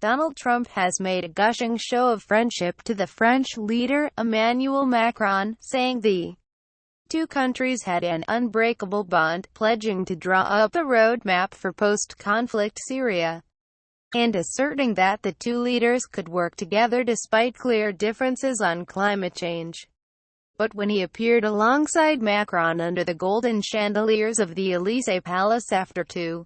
Donald Trump has made a gushing show of friendship to the French leader, Emmanuel Macron, saying the two countries had an unbreakable bond, pledging to draw up the roadmap for post-conflict Syria, and asserting that the two leaders could work together despite clear differences on climate change. But when he appeared alongside Macron under the golden chandeliers of the Élysée Palace after 2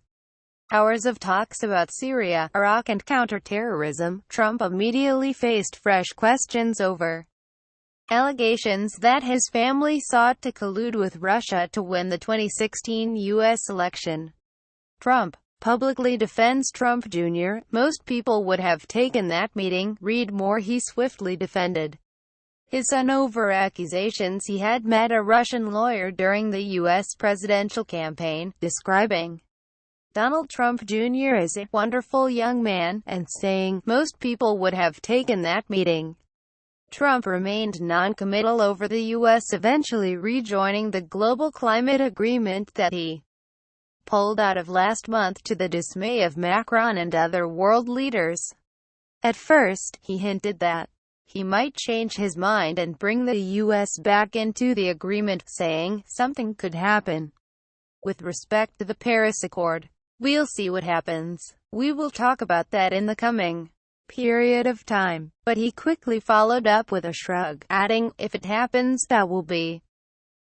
hours of talks about Syria, Iraq and counter-terrorism, Trump immediately faced fresh questions over allegations that his family sought to collude with Russia to win the 2016 U.S. election. Trump publicly defends Trump Jr. Most people would have taken that meeting. Read more. He swiftly defended his son over accusations he had met a Russian lawyer during the U.S. presidential campaign, describing Donald Trump Jr. as a wonderful young man, and saying, most people would have taken that meeting. Trump remained non-committal over the U.S. eventually rejoining the global climate agreement that he pulled out of last month to the dismay of Macron and other world leaders. At first, he hinted that he might change his mind and bring the U.S. back into the agreement, saying, something could happen with respect to the Paris Accord. We'll see what happens. We will talk about that in the coming period of time. But he quickly followed up with a shrug, adding, if it happens, that will be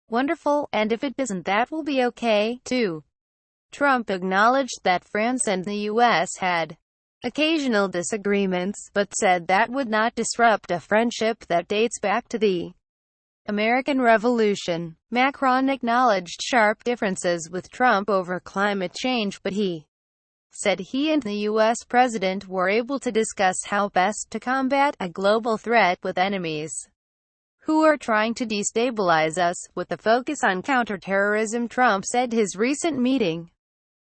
wonderful, and if it doesn't, that will be okay, too. Trump acknowledged that France and the U.S. had occasional disagreements, but said that would not disrupt a friendship that dates back to the American Revolution. Macron acknowledged sharp differences with Trump over climate change, but he said he and the U.S. president were able to discuss how best to combat a global threat with enemies who are trying to destabilize us, with a focus on counterterrorism. Trump said his recent meeting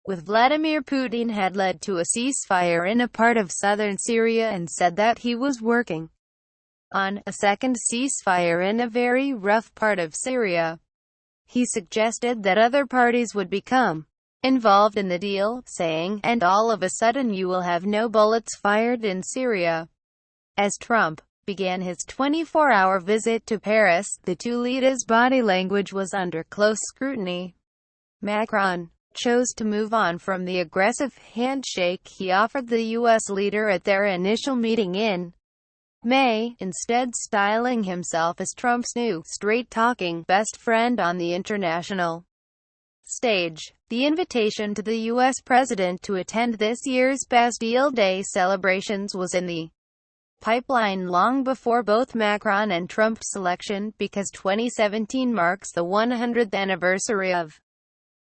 with Vladimir Putin had led to a ceasefire in a part of southern Syria, and said that he was working on a second ceasefire in a very rough part of Syria. He suggested that other parties would become involved in the deal, saying, and all of a sudden you will have no bullets fired in Syria. As Trump began his 24-hour visit to Paris, the two leaders' body language was under close scrutiny. Macron chose to move on from the aggressive handshake he offered the U.S. leader at their initial meeting in May, instead styling himself as Trump's new, straight-talking, best friend on the international stage. The invitation to the U.S. president to attend this year's Bastille Day celebrations was in the pipeline long before both Macron and Trump's election, because 2017 marks the 100th anniversary of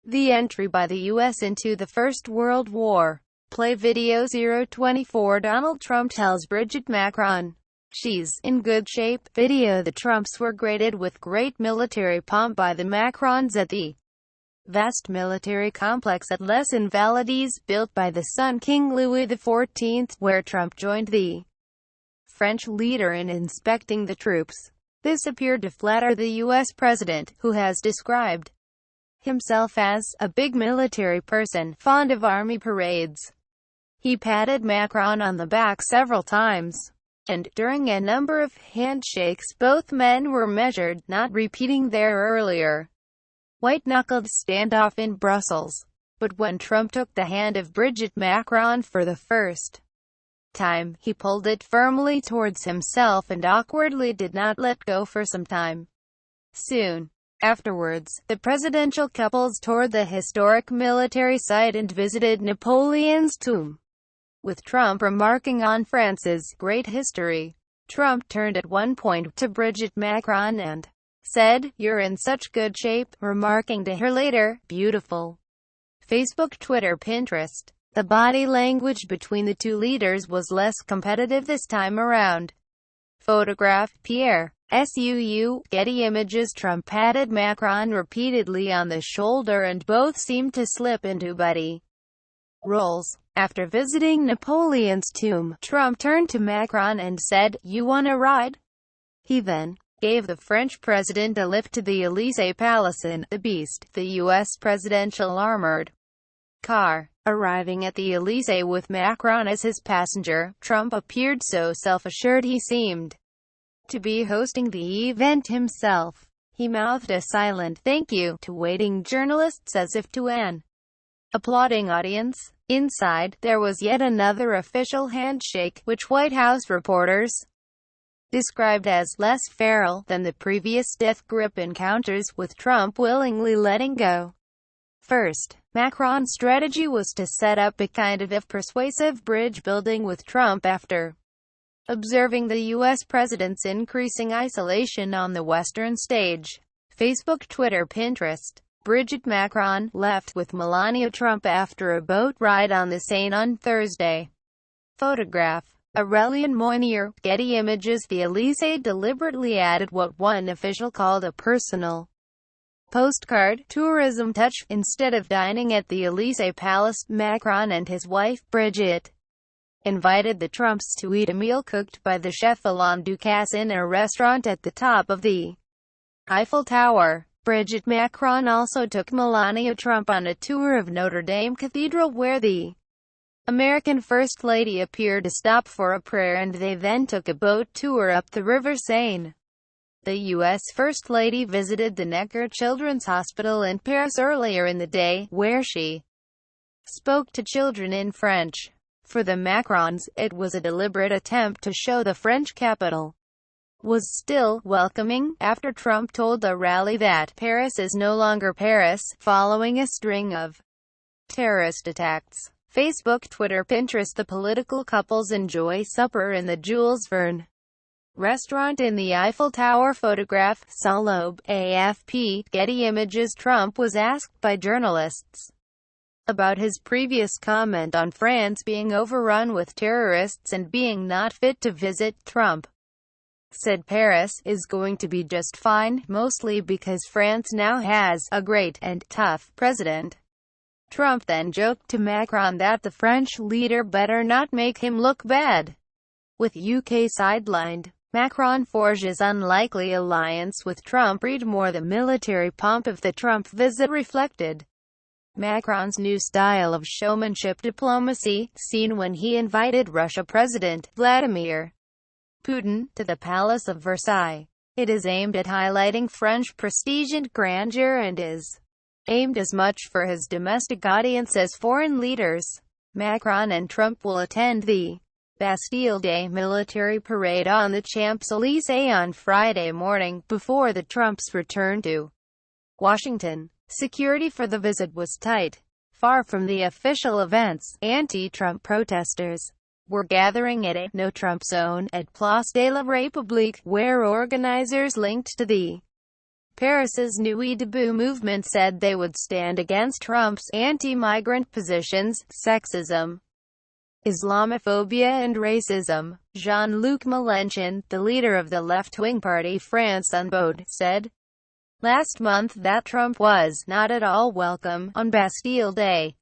the entry by the U.S. into the First World War. Play video 024. Donald Trump tells Brigitte Macron she's in good shape. Video. The Trumps were greeted with great military pomp by the Macrons at the vast military complex at Les Invalides, built by the son King Louis XIV, where Trump joined the French leader in inspecting the troops. This appeared to flatter the U.S. president, who has described himself as a big military person, fond of army parades. He patted Macron on the back several times, and during a number of handshakes both men were measured, not repeating their earlier white-knuckled standoff in Brussels. But when Trump took the hand of Brigitte Macron for the first time, he pulled it firmly towards himself and awkwardly did not let go for some time. Soon afterwards, the presidential couples toured the historic military site and visited Napoleon's tomb, with Trump remarking on France's great history. Trump turned at one point to Brigitte Macron and said, "You're in such good shape," remarking to her later, "Beautiful." Facebook, Twitter, Pinterest. The body language between the two leaders was less competitive this time around. Photograph, Pierre Suu, Getty Images. Trump patted Macron repeatedly on the shoulder and both seemed to slip into buddy roles. After visiting Napoleon's tomb, Trump turned to Macron and said, "You want a ride?" He then gave the French president a lift to the Élysée Palace in the Beast, the U.S. presidential armored car. Arriving at the Elysee with Macron as his passenger, Trump appeared so self-assured he seemed to be hosting the event himself. He mouthed a silent thank you to waiting journalists as if to an applauding audience. Inside, there was yet another official handshake, which White House reporters described as less feral than the previous death grip encounters, with Trump willingly letting go. First, Macron's strategy was to set up a kind of persuasive bridge building with Trump after observing the U.S. president's increasing isolation on the Western stage. Facebook, Twitter, Pinterest. Brigitte Macron left with Melania Trump after a boat ride on the Seine on Thursday. Photograph. Aurélien Mounier, Getty Images. The Elysee deliberately added what one official called a personal postcard tourism touch. Instead of dining at the Elysee Palace, Macron and his wife, Brigitte, invited the Trumps to eat a meal cooked by the chef Alain Ducasse in a restaurant at the top of the Eiffel Tower. Brigitte Macron also took Melania Trump on a tour of Notre Dame Cathedral, where the American First Lady appeared to stop for a prayer, and they then took a boat tour up the River Seine. The U.S. First Lady visited the Necker Children's Hospital in Paris earlier in the day, where she spoke to children in French. For the Macrons, it was a deliberate attempt to show the French capital was still welcoming, after Trump told the rally that Paris is no longer Paris, following a string of terrorist attacks. Facebook, Twitter, Pinterest. The political couples enjoy supper in the Jules Verne restaurant in the Eiffel Tower. Photograph. Salobe, AFP. Getty Images. Trump was asked by journalists about his previous comment on France being overrun with terrorists and being not fit to visit. Trump said Paris is going to be just fine, mostly because France now has a great and tough president. Trump then joked to Macron that the French leader better not make him look bad. With UK sidelined, Macron forges unlikely alliance with Trump. Read more. The military pomp of the Trump visit reflected Macron's new style of showmanship diplomacy, seen when he invited Russia President Vladimir Putin to the Palace of Versailles. It is aimed at highlighting French prestige and grandeur, and is aimed as much for his domestic audience as foreign leaders. Macron and Trump will attend the Bastille Day military parade on the Champs-Élysées on Friday morning, before the Trumps return to Washington. Security for the visit was tight. Far from the official events, anti-Trump protesters were gathering at a no-Trump zone at Place de la République, where organizers linked to the Paris's Nuit Debout movement said they would stand against Trump's anti-migrant positions, sexism, Islamophobia and racism. Jean-Luc Mélenchon, the leader of the left-wing party France Unbowed, said last month that Trump was not at all welcome on Bastille Day.